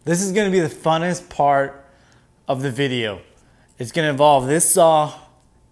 This is gonna be the funnest part of the video. It's gonna involve this saw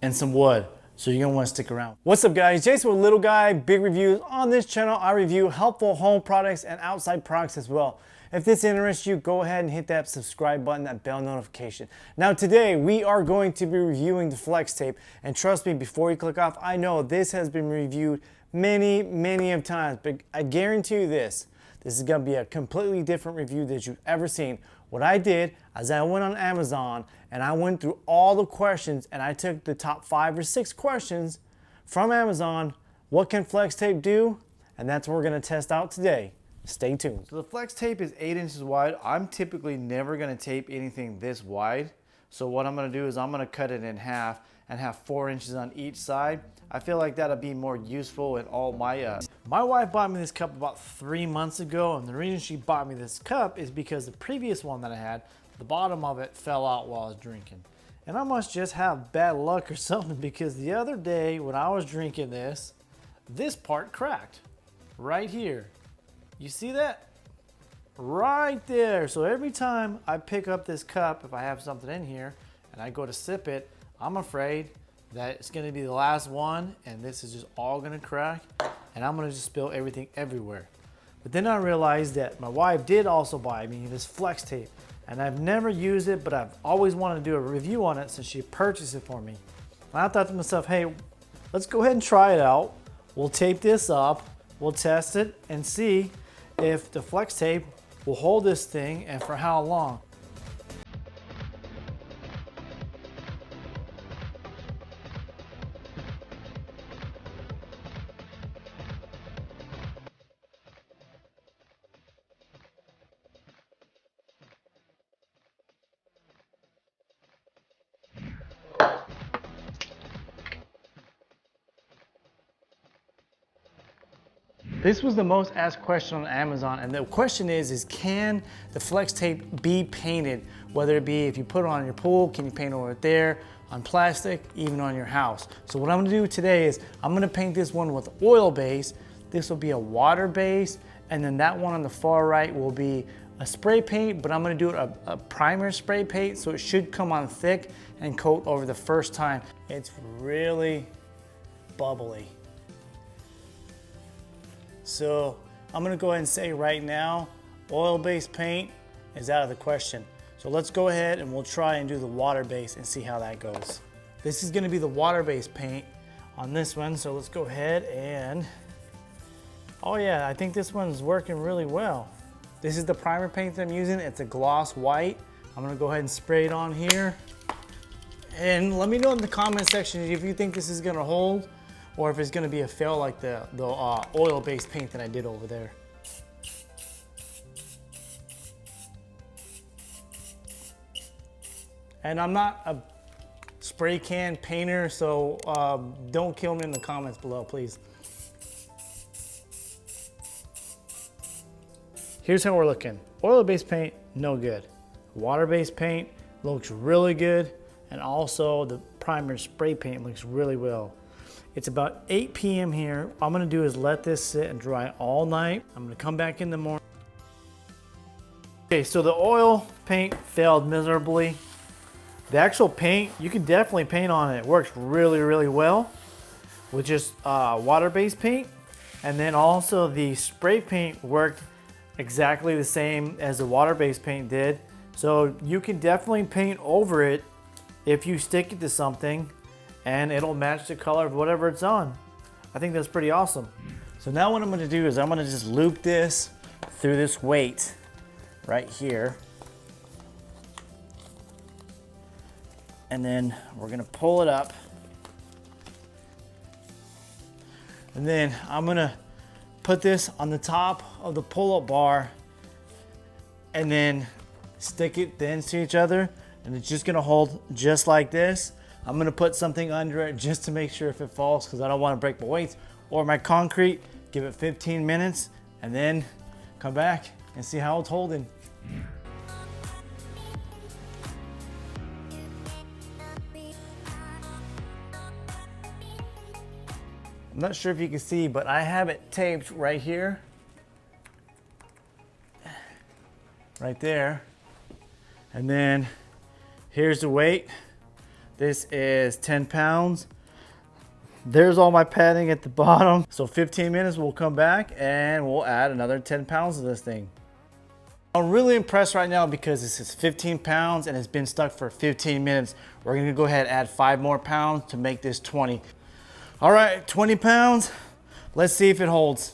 and some wood, so you're gonna wanna stick around. What's up guys, Jason with Little Guy Big Reviews. On this channel, I review helpful home products and outside products as well. If this interests you, go ahead and hit that subscribe button, that bell notification. Now today, we are going to be reviewing the flex tape. And trust me, before you click off, I know this has been reviewed many of times, but I guarantee you this is gonna be a completely different review that you've ever seen. What I did is I went on Amazon and I went through all the questions and I took the top 5 or 6 questions from Amazon. What can flex tape do? And that's what we're gonna test out today. Stay tuned. So the flex tape is 8 inches wide. I'm typically never gonna tape anything this wide. So what I'm gonna do is I'm gonna cut it in half and have 4 inches on each side. I feel like that'll be more useful in all my My wife bought me this cup about 3 months ago, and the reason she bought me this cup is because the previous one that I had, the bottom of it fell out while I was drinking. And I must just have bad luck or something, because the other day when I was drinking this part cracked right here. You see that? Right there. So every time I pick up this cup, if I have something in here and I go to sip it, I'm afraid that it's gonna be the last one and this is just all gonna crack and I'm gonna just spill everything everywhere. But then I realized that my wife did also buy me this flex tape, and I've never used it, but I've always wanted to do a review on it since she purchased it for me. And I thought to myself, hey, let's go ahead and try it out. We'll tape this up, we'll test it and see if the flex tape will hold this thing and for how long. This was the most asked question on Amazon, and the question is can the flex tape be painted? Whether it be if you put it on your pool, can you paint over it there, on plastic, even on your house? So what I'm gonna do today is I'm gonna paint this one with oil base. This will be a water base, and then that one on the far right will be a spray paint, but I'm gonna do it a primer spray paint, so it should come on thick and coat over the first time. It's really bubbly. So I'm gonna go ahead and say right now, oil-based paint is out of the question. So let's go ahead and we'll try and do the water-based and see how that goes. This is gonna be the water-based paint on this one. So let's go ahead and, oh yeah, I think this one's working really well. This is the primer paint that I'm using. It's a gloss white. I'm gonna go ahead and spray it on here. And let me know in the comment section if you think this is gonna hold, or if it's gonna be a fail like the oil-based paint that I did over there. And I'm not a spray can painter, so don't kill me in the comments below, please. Here's how we're looking. Oil-based paint, no good. Water-based paint looks really good, and also the primer spray paint looks really well. It's about 8 p.m. here. All I'm gonna do is let this sit and dry all night. I'm gonna come back in the morning. Okay, so the oil paint failed miserably. The actual paint, you can definitely paint on it. It works really well with just water-based paint. And then also the spray paint worked exactly the same as the water-based paint did. So you can definitely paint over it if you stick it to something, and it'll match the color of whatever it's on. I think that's pretty awesome. So now what I'm gonna do is I'm gonna just loop this through this weight right here. And then we're gonna pull it up. And then I'm gonna put this on the top of the pull-up bar and then stick it the ends to each other, and it's just gonna hold just like this. I'm gonna put something under it just to make sure if it falls, because I don't want to break my weights or my concrete. Give it 15 minutes and then come back and see how it's holding. I'm not sure if you can see, but I have it taped right here. right there. And then here's the weight. This is 10 pounds. There's all my padding at the bottom. So 15 minutes, we'll come back and we'll add another 10 pounds to this thing. I'm really impressed right now because this is 15 pounds and it's been stuck for 15 minutes. We're gonna go ahead and add 5 more pounds to make this 20. All right, 20 pounds. Let's see if it holds.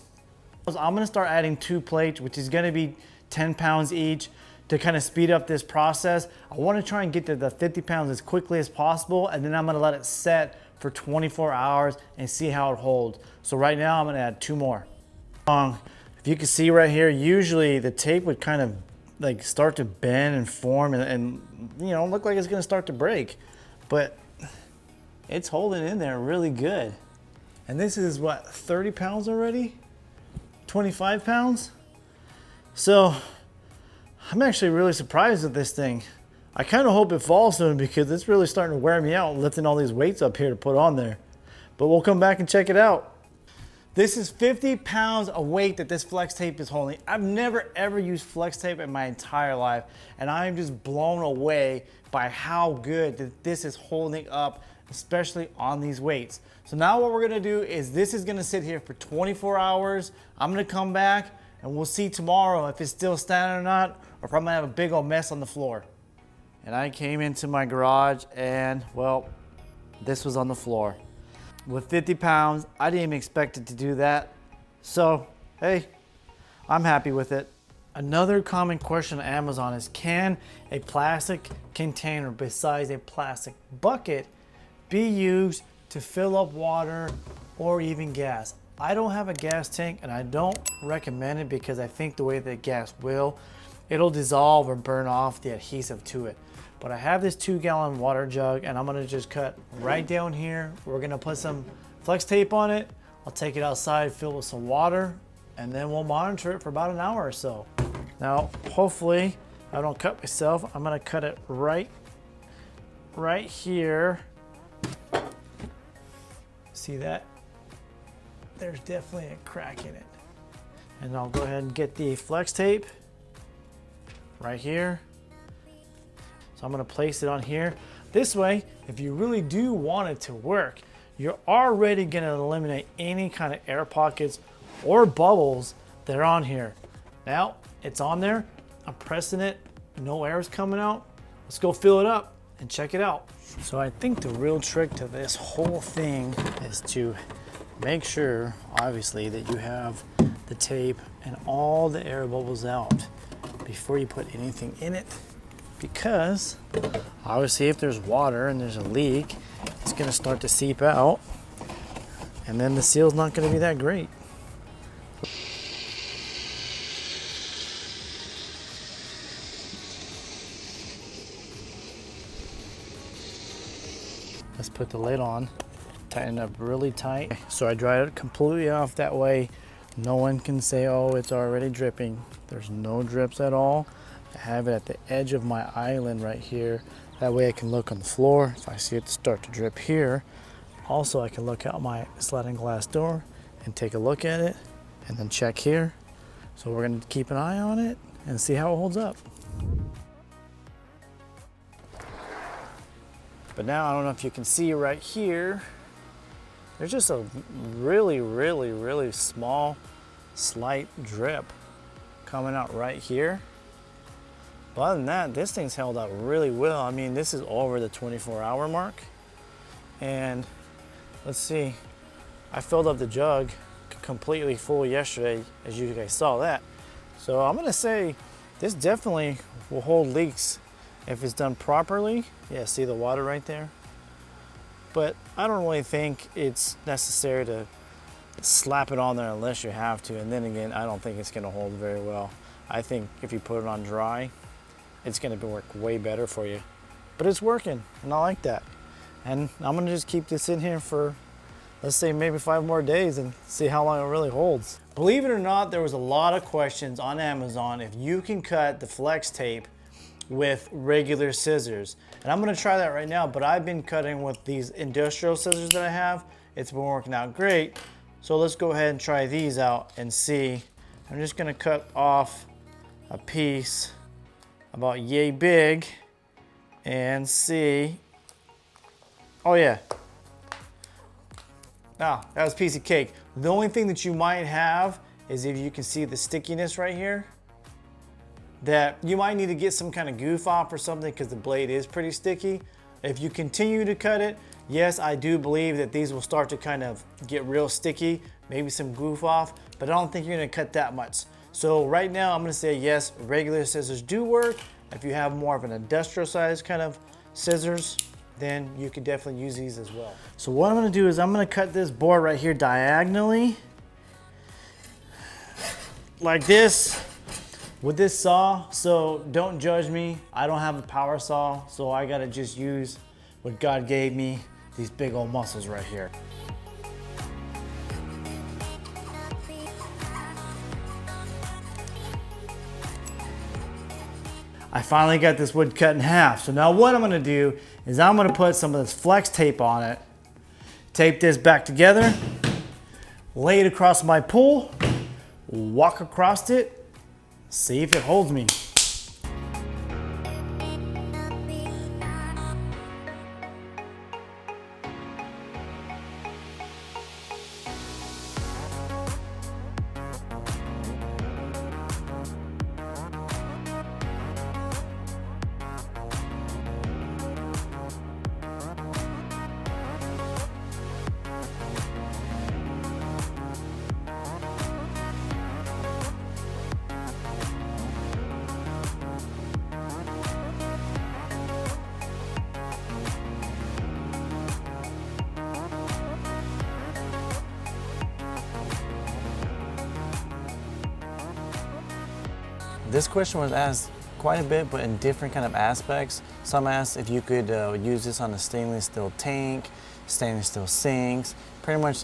I'm gonna start adding 2 plates, which is gonna be 10 pounds each to kind of speed up this process. I wanna try and get to the 50 pounds as quickly as possible, and then I'm gonna let it set for 24 hours and see how it holds. So right now I'm gonna add 2 more. If you can see right here, usually the tape would kind of like start to bend and form and you know, look like it's gonna start to break, but it's holding in there really good. And this is what, 30 pounds already? 25 pounds? So I'm actually really surprised at this thing. I kind of hope it falls soon because it's really starting to wear me out lifting all these weights up here to put on there. But we'll come back and check it out. This is 50 pounds of weight that this flex tape is holding. I've never ever used flex tape in my entire life, and I'm just blown away by how good that this is holding up, especially on these weights. So now what we're gonna do is this is gonna sit here for 24 hours. I'm gonna come back and we'll see tomorrow if it's still standing or not, or if I'm gonna have a big old mess on the floor. And I came into my garage and, well, this was on the floor. With 50 pounds, I didn't even expect it to do that. So, hey, I'm happy with it. Another common question on Amazon is, can a plastic container besides a plastic bucket be used to fill up water or even gas? I don't have a gas tank and I don't recommend it because I think the way that gas it'll dissolve or burn off the adhesive to it. But I have this 2-gallon water jug and I'm gonna just cut right down here. We're gonna put some flex tape on it. I'll take it outside, fill it with some water, and then we'll monitor it for about an hour or so. Now, hopefully I don't cut myself. I'm gonna cut it right here. See that? There's definitely a crack in it. And I'll go ahead and get the flex tape right here. So I'm gonna place it on here. This way, if you really do want it to work, you're already gonna eliminate any kind of air pockets or bubbles that are on here. Now, it's on there, I'm pressing it, no air is coming out. Let's go fill it up and check it out. So I think the real trick to this whole thing is to make sure, obviously, that you have the tape and all the air bubbles out before you put anything in it. Because obviously if there's water and there's a leak, it's gonna start to seep out and then the seal's not gonna be that great. Let's put the lid on, tighten it up really tight. So I dried it completely off, that way no one can say, oh, it's already dripping. There's no drips at all. I have it at the edge of my island right here. That way I can look on the floor. If I see it start to drip here, also I can look out my sliding glass door and take a look at it and then check here. So we're gonna keep an eye on it and see how it holds up. But now I don't know if you can see right here, there's just a really small, slight drip coming out right here. But other than that, this thing's held up really well. I mean, this is over the 24-hour mark. And let's see, I filled up the jug completely full yesterday, as you guys saw that. So I'm gonna say this definitely will hold leaks if it's done properly. Yeah, see the water right there? But I don't really think it's necessary to slap it on there unless you have to. And then again, I don't think it's gonna hold very well. I think if you put it on dry, it's gonna work way better for you. But it's working, and I like that. And I'm gonna just keep this in here for, let's say, maybe 5 more days and see how long it really holds. Believe it or not, there was a lot of questions on Amazon if you can cut the flex tape with regular scissors. And I'm gonna try that right now, but I've been cutting with these industrial scissors that I have. It's been working out great. So let's go ahead and try these out and see. I'm just gonna cut off a piece about yay big and see. Oh yeah. Ah, that was a piece of cake. The only thing that you might have is if you can see the stickiness right here, that you might need to get some kind of goof off or something because the blade is pretty sticky. If you continue to cut it, yes, I do believe that these will start to kind of get real sticky, maybe some goof off, but I don't think you're gonna cut that much. So right now I'm gonna say yes, regular scissors do work. If you have more of an industrial size kind of scissors, then you could definitely use these as well. So what I'm gonna do is I'm gonna cut this board right here diagonally, like this, with this saw. So don't judge me. I don't have a power saw, so I gotta just use what God gave me, these big old muscles right here. I finally got this wood cut in half. So now what I'm gonna do is I'm gonna put some of this flex tape on it, tape this back together, lay it across my pole, walk across it, see if it holds me. This question was asked quite a bit, but in different kind of aspects. Some asked if you could use this on a stainless steel tank, stainless steel sinks, pretty much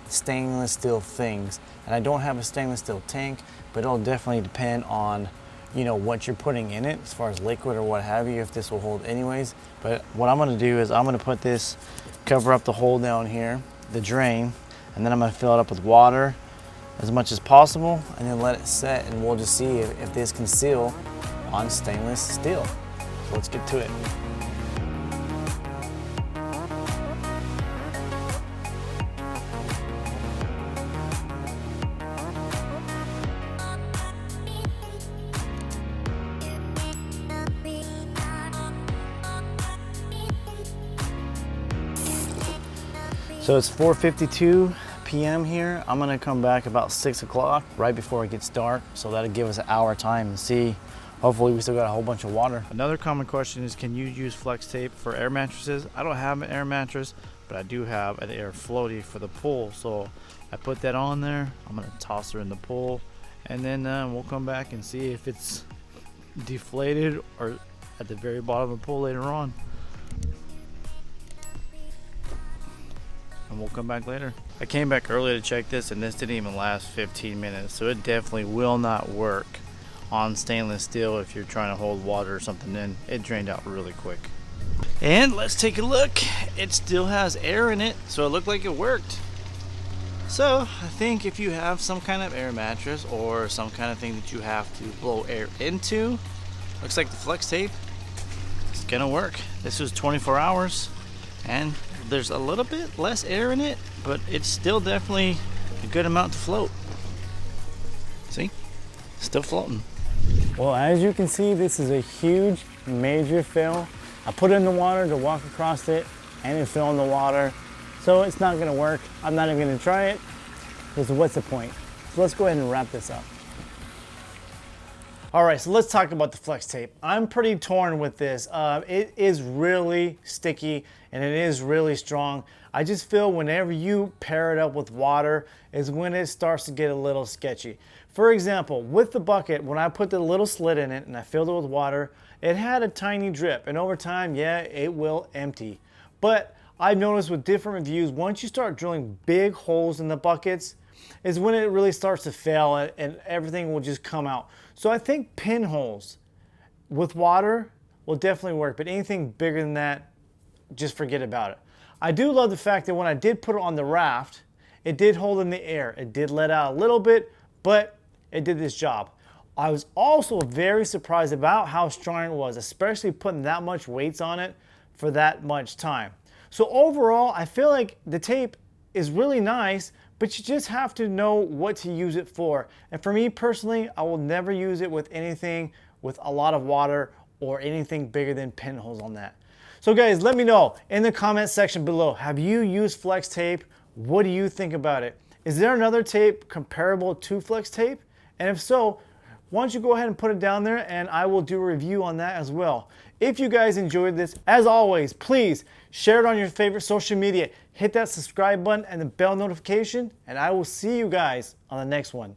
stainless steel things. And I don't have a stainless steel tank, but it'll definitely depend on, you know, what you're putting in it as far as liquid or what have you, if this will hold anyways. But what I'm gonna do is I'm gonna put this, cover up the hole down here, the drain, and then I'm gonna fill it up with water as much as possible and then let it set, and we'll just see if this can seal on stainless steel. So let's get to it. So it's 4:52 p.m. here. I'm gonna come back about 6 o'clock, right before it gets dark. So that'll give us an hour time and see. Hopefully we still got a whole bunch of water. Another common question is, can you use flex tape for air mattresses? I don't have an air mattress, but I do have an air floaty for the pool. So I put that on there. I'm gonna toss her in the pool, and then we'll come back and see if it's deflated or at the very bottom of the pool later on. And we'll come back later. I came back early to check this, and this didn't even last 15 minutes, so it definitely will not work on stainless steel if you're trying to hold water or something in. It drained out really quick. And let's take a look. It still has air in it, so it looked like it worked. So I think if you have some kind of air mattress or some kind of thing that you have to blow air into, looks like the flex tape is gonna work. This was 24 hours, and there's a little bit less air in it, but it's still definitely a good amount to float. See? Still floating. Well, as you can see, this is a huge, major fill. I put it in the water to walk across it, and it fell in the water. So it's not gonna work. I'm not even gonna try it, because what's the point? So let's go ahead and wrap this up. All right, so let's talk about the flex tape. I'm pretty torn with this. It is really sticky and it is really strong. I just feel whenever you pair it up with water is when it starts to get a little sketchy. For example, with the bucket, when I put the little slit in it and I filled it with water, it had a tiny drip, and over time, yeah, it will empty. But I've noticed with different reviews, once you start drilling big holes in the buckets, is when it really starts to fail and everything will just come out. So I think pinholes with water will definitely work, but anything bigger than that, just forget about it. I do love the fact that when I did put it on the raft, it did hold in the air. It did let out a little bit, but it did this job. I was also very surprised about how strong it was, especially putting that much weights on it for that much time. So overall, I feel like the tape is really nice, but you just have to know what to use it for. And for me personally, I will never use it with anything with a lot of water or anything bigger than pinholes on that. So guys, let me know in the comment section below, have you used flex tape? What do you think about it? Is there another tape comparable to flex tape? And if so, why don't you go ahead and put it down there and I will do a review on that as well. If you guys enjoyed this, as always, please share it on your favorite social media. Hit that subscribe button and the bell notification, and I will see you guys on the next one.